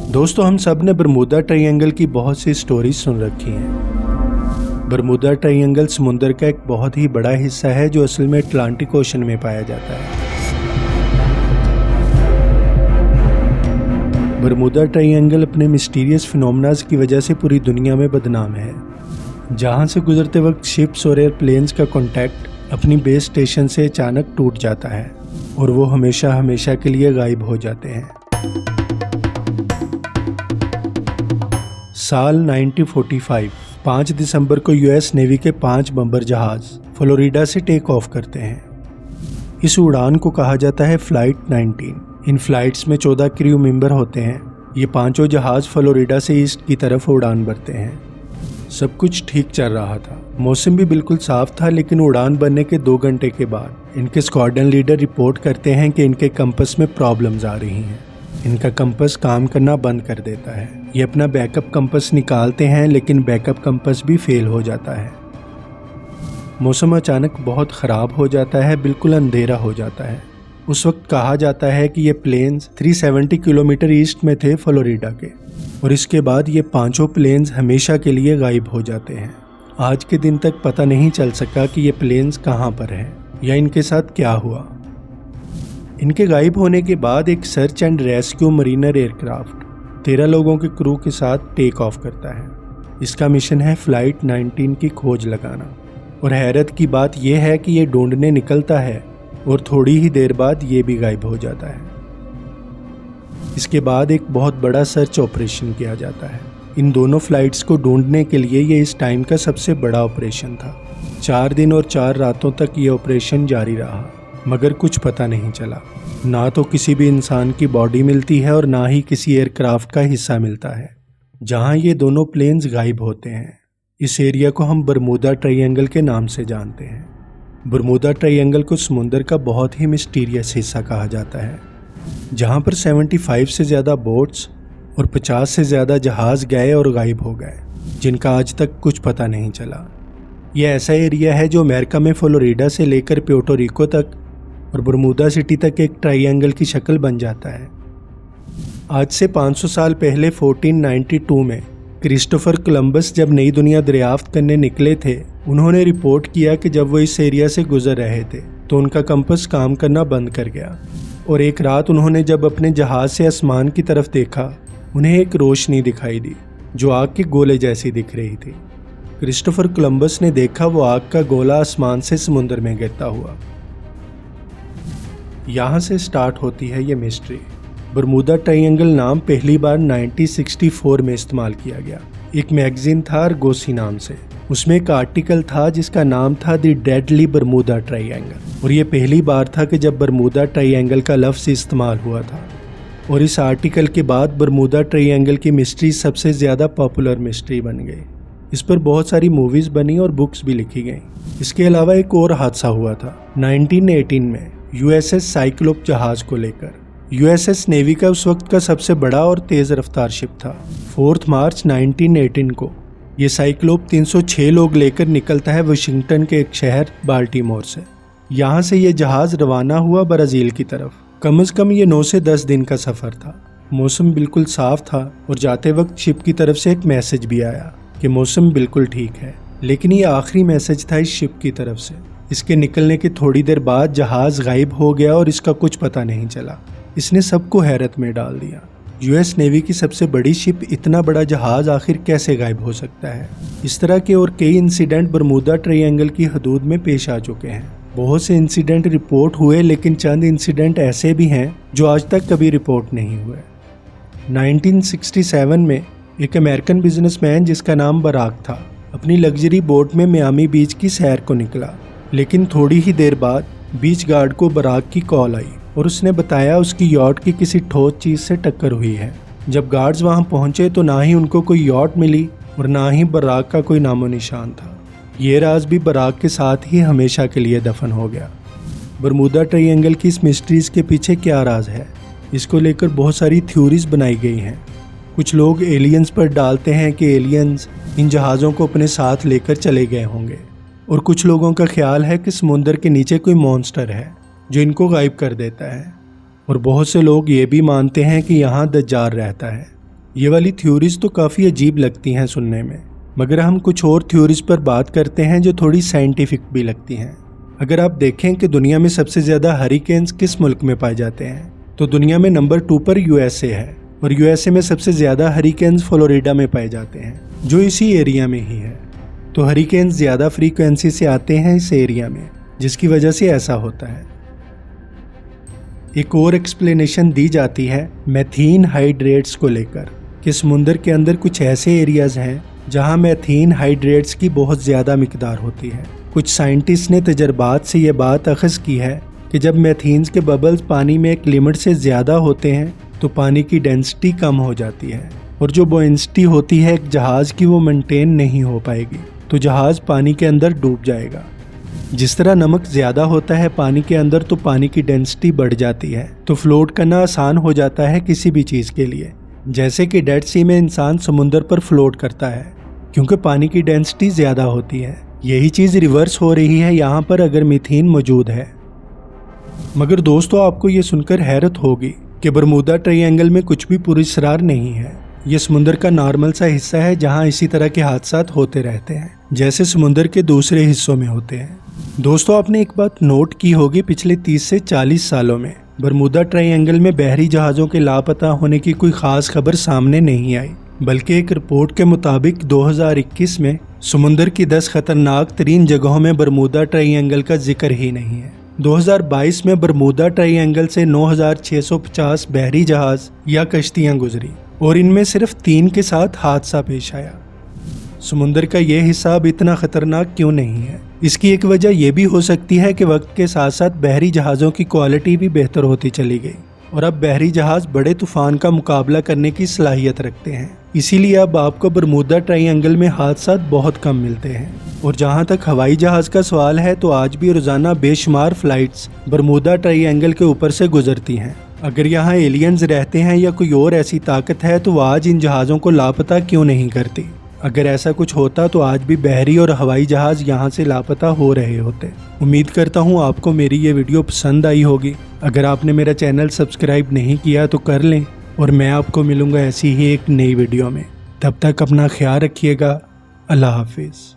दोस्तों, हम सब ने बरमूदा ट्रायंगल की बहुत सी स्टोरीज सुन रखी हैं। बरमूदा ट्रायंगल समुंदर का एक बहुत ही बड़ा हिस्सा है जो असल में अटलांटिक ओशन में पाया जाता है। बरमूदा ट्रायंगल अपने मिस्टीरियस फिनोमेनास की वजह से पूरी दुनिया में बदनाम है, जहां से गुजरते वक्त शिप्स और एयरप्लेन्स का कांटेक्ट अपनी बेस स्टेशन से अचानक टूट जाता है और वो हमेशा हमेशा के लिए गायब हो जाते हैं। साल 1945 5 दिसंबर को यूएस नेवी के 5 बम्बर जहाज फ्लोरिडा से टेक ऑफ करते हैं। इस उड़ान को कहा जाता है फ्लाइट 19। इन फ्लाइट्स में 14 क्रू मेंबर होते हैं। ये पांचों जहाज फ्लोरिडा से ईस्ट की तरफ उड़ान भरते हैं। सब कुछ ठीक चल रहा था, मौसम भी बिल्कुल साफ था, लेकिन उड़ान भरने के 2 घंटे के बाद इनके स्क्वाड्रन लीडर रिपोर्ट करते हैं कि इनके कंपस में प्रॉब्लम्स आ रही हैं। इनका कंपस काम करना बंद कर देता है। ये अपना बैकअप कंपस निकालते हैं, लेकिन बैकअप कंपस भी फेल हो जाता है। मौसम अचानक बहुत ख़राब हो जाता है, बिल्कुल अंधेरा हो जाता है। उस वक्त कहा जाता है कि ये प्लेन्स 370 किलोमीटर ईस्ट में थे फ्लोरिडा के, और इसके बाद ये पांचों प्लेन्स हमेशा के लिए गायब हो जाते हैं। आज के दिन तक पता नहीं चल सका कि ये प्लेन्स कहाँ पर हैं या इनके साथ क्या हुआ। इनके गायब होने के बाद एक search and rescue Mariner aircraft 13 लोगों के क्रू के साथ टेक ऑफ करता है। इसका मिशन है फ्लाइट 19 की खोज लगाना, और हैरत की बात यह है कि ये ढूंढने निकलता है और थोड़ी ही देर बाद ये भी गायब हो जाता है। इसके बाद एक बहुत बड़ा सर्च ऑपरेशन किया जाता है। इन दोनों फ्लाइट्स को ढूंढने के लिए ये इस टाइम का सबसे बड़ा ऑपरेशन था। 4 दिन और 4 रातों तक ये ऑपरेशन जारी रहा, मगर कुछ पता नहीं चला। ना तो किसी भी इंसान की बॉडी मिलती है और ना ही किसी एयरक्राफ्ट का हिस्सा मिलता है जहां ये दोनों प्लेन्स गायब होते हैं। इस एरिया को हम बरमूदा ट्रायंगल के नाम से जानते हैं। बरमूदा ट्रायंगल को समुंदर का बहुत ही मिस्टीरियस हिस्सा कहा जाता है, जहां पर 75 से ज़्यादा बोट्स और 50 से ज़्यादा जहाज गए और गायब हो गए, जिनका आज तक कुछ पता नहीं चला। यह ऐसा एरिया है जो अमेरिका में फ्लोरिडा से लेकर प्यूर्टो रिको तक और बरमूदा सिटी तक एक ट्रायंगल की शक्ल बन जाता है। आज से 500 साल पहले 1492 में क्रिस्टोफर कोलंबस जब नई दुनिया दरियाफ्त करने निकले थे, उन्होंने रिपोर्ट किया कि जब वो इस एरिया से गुजर रहे थे तो उनका कंपस काम करना बंद कर गया, और एक रात उन्होंने जब अपने जहाज से आसमान की तरफ देखा, उन्हें एक रोशनी दिखाई दी जो आग के गोले जैसी दिख रही थी। क्रिस्टोफर कोलंबस ने देखा वो आग का गोला आसमान से समुद्र में गिरता हुआ। यहाँ से स्टार्ट होती है ये मिस्ट्री। बरमूदा ट्रायंगल नाम पहली बार 1964 में इस्तेमाल किया गया। एक मैगजीन था आर्गोसी नाम से, उसमें एक आर्टिकल था जिसका नाम था द डेडली बरमूदा ट्रायंगल, और ये पहली बार था कि जब बरमूदा ट्रायंगल का लफ्ज़ इस्तेमाल हुआ था। और इस आर्टिकल के बाद बरमूदा ट्रायंगल की मिस्ट्री सबसे ज़्यादा पॉपुलर मिस्ट्री बन गई। इस पर बहुत सारी मूवीज़ बनी और बुक्स भी लिखी गई। इसके अलावा एक और हादसा हुआ था 1918 में यूएसएस साइक्लोप जहाज को लेकर। यूएसएस नेवी का उस वक्त का सबसे बड़ा और तेज़ रफ्तार शिप था। 4 मार्च 1918 को ये साइक्लोप 306 लोग लेकर निकलता है वाशिंगटन के एक शहर बाल्टीमोर से। यहाँ से ये जहाज़ रवाना हुआ ब्राज़ील की तरफ। कम से कम ये 9 से 10 दिन का सफ़र था। मौसम बिल्कुल साफ था और जाते वक्त शिप की तरफ से एक मैसेज भी आया कि मौसम बिल्कुल ठीक है, लेकिन ये आखिरी मैसेज था इस शिप की तरफ से। इसके निकलने के थोड़ी देर बाद जहाज़ गायब हो गया और इसका कुछ पता नहीं चला। इसने सबको हैरत में डाल दिया। यूएस नेवी की सबसे बड़ी शिप, इतना बड़ा जहाज़ आखिर कैसे गायब हो सकता है। इस तरह के और कई इंसिडेंट बरमूदा ट्रायंगल की हदूद में पेश आ चुके हैं। बहुत से इंसिडेंट रिपोर्ट हुए, लेकिन चंद इंसिडेंट ऐसे भी हैं जो आज तक कभी रिपोर्ट नहीं हुए। 1967 में एक अमेरिकन बिजनेसमैन जिसका नाम बराक था, अपनी लग्जरी बोट में मियामी बीच की सैर को निकला, लेकिन थोड़ी ही देर बाद बीच गार्ड को बराक की कॉल आई और उसने बताया उसकी यॉट की किसी ठोस चीज़ से टक्कर हुई है। जब गार्ड्स वहां पहुंचे तो ना ही उनको कोई यॉट मिली और ना ही बराक का कोई नामो निशान था। ये राज भी बराक के साथ ही हमेशा के लिए दफन हो गया। बरमूदा ट्रायंगल की इस मिस्ट्रीज़ के पीछे क्या राज है, इसको लेकर बहुत सारी थ्योरीज बनाई गई हैं। कुछ लोग एलियंस पर डालते हैं कि एलियंस इन जहाज़ों को अपने साथ लेकर चले गए होंगे, और कुछ लोगों का ख्याल है कि समुंदर के नीचे कोई मॉन्स्टर है जो इनको गायब कर देता है, और बहुत से लोग ये भी मानते हैं कि यहाँ दज्जाल रहता है ये वाली थ्योरीज तो काफ़ी अजीब लगती हैं सुनने में, मगर हम कुछ और थ्योरीज पर बात करते हैं जो थोड़ी साइंटिफिक भी लगती हैं। अगर आप देखें कि दुनिया में सबसे ज़्यादा हरिकेन्स किस मुल्क में पाए जाते हैं, तो दुनिया में नंबर 2 पर यूएसए है, और यूएसए में सबसे ज़्यादा हरिकेन्स फ्लोरिडा में पाए जाते हैं, जो इसी एरिया में ही है। तो हरिकेन्स ज़्यादा फ्रीक्वेंसी से आते हैं इस एरिया में, जिसकी वजह से ऐसा होता है। एक और एक्सप्लेनेशन दी जाती है मैथीन हाइड्रेट्स को लेकर, कि समुंदर के अंदर कुछ ऐसे एरियाज हैं जहां मैथीन हाइड्रेट्स की बहुत ज़्यादा मिकदार होती है। कुछ साइंटिस्ट ने तजर्बात से ये बात अखज़ की है कि जब मैथीन्स के बबल्स पानी में एक लिमिट से ज़्यादा होते हैं तो पानी की डेंसिटी कम हो जाती है, और जो बॉयंसिटी होती है एक जहाज़ की वो मेंटेन नहीं हो पाएगी, तो जहाज़ पानी के अंदर डूब जाएगा। जिस तरह नमक ज़्यादा होता है पानी के अंदर तो पानी की डेंसिटी बढ़ जाती है, तो फ्लोट करना आसान हो जाता है किसी भी चीज़ के लिए। जैसे कि डेड सी में इंसान समुंदर पर फ्लोट करता है क्योंकि पानी की डेंसिटी ज़्यादा होती है। यही चीज़ रिवर्स हो रही है यहाँ पर अगर मीथेन मौजूद है। मगर दोस्तों, आपको ये सुनकर हैरत होगी कि बरमूदा ट्रायंगल में कुछ भी पुरस्कार नहीं है। ये समुंदर का नॉर्मल सा हिस्सा है जहाँ इसी तरह के हादसात होते रहते हैं जैसे समुंदर के दूसरे हिस्सों में होते हैं। दोस्तों, आपने एक बात नोट की होगी, पिछले 30 से 40 सालों में बरमूदा ट्रायंगल में बहरी जहाज़ों के लापता होने की कोई खास खबर सामने नहीं आई, बल्कि एक रिपोर्ट के मुताबिक 2021 में समुंदर की 10 खतरनाक तरीन जगहों में बरमूदा ट्रायंगल का जिक्र ही नहीं है। 2022 में बरमूदा ट्रायंगल से 9,650 बहरी जहाज या कश्तियां गुजरी और इनमें सिर्फ 3 के साथ हादसा पेश आया। समुंदर का ये हिस्सा अब इतना खतरनाक क्यों नहीं है? इसकी एक वजह यह भी हो सकती है कि वक्त के साथ साथ बहरी जहाज़ों की क्वालिटी भी बेहतर होती चली गई और अब बहरी जहाज़ बड़े तूफान का मुकाबला करने की सलाहियत रखते हैं। इसीलिए अब आपको बरमूदा ट्रायंगल में हादसात बहुत कम मिलते हैं। और जहां तक हवाई जहाज़ का सवाल है तो आज भी रोज़ाना बेशुमार फ्लाइट्स बरमूदा ट्रायंगल के ऊपर से गुजरती हैं। अगर यहाँ एलियंस रहते हैं या कोई और ऐसी ताकत है तो आज इन जहाज़ों को लापता क्यों नहीं करती? अगर ऐसा कुछ होता तो आज भी बहरी और हवाई जहाज़ यहाँ से लापता हो रहे होते। उम्मीद करता हूँ आपको मेरी ये वीडियो पसंद आई होगी। अगर आपने मेरा चैनल सब्सक्राइब नहीं किया तो कर लें, और मैं आपको मिलूँगा ऐसी ही एक नई वीडियो में। तब तक अपना ख्याल रखिएगा। अल्लाह हाफिज़।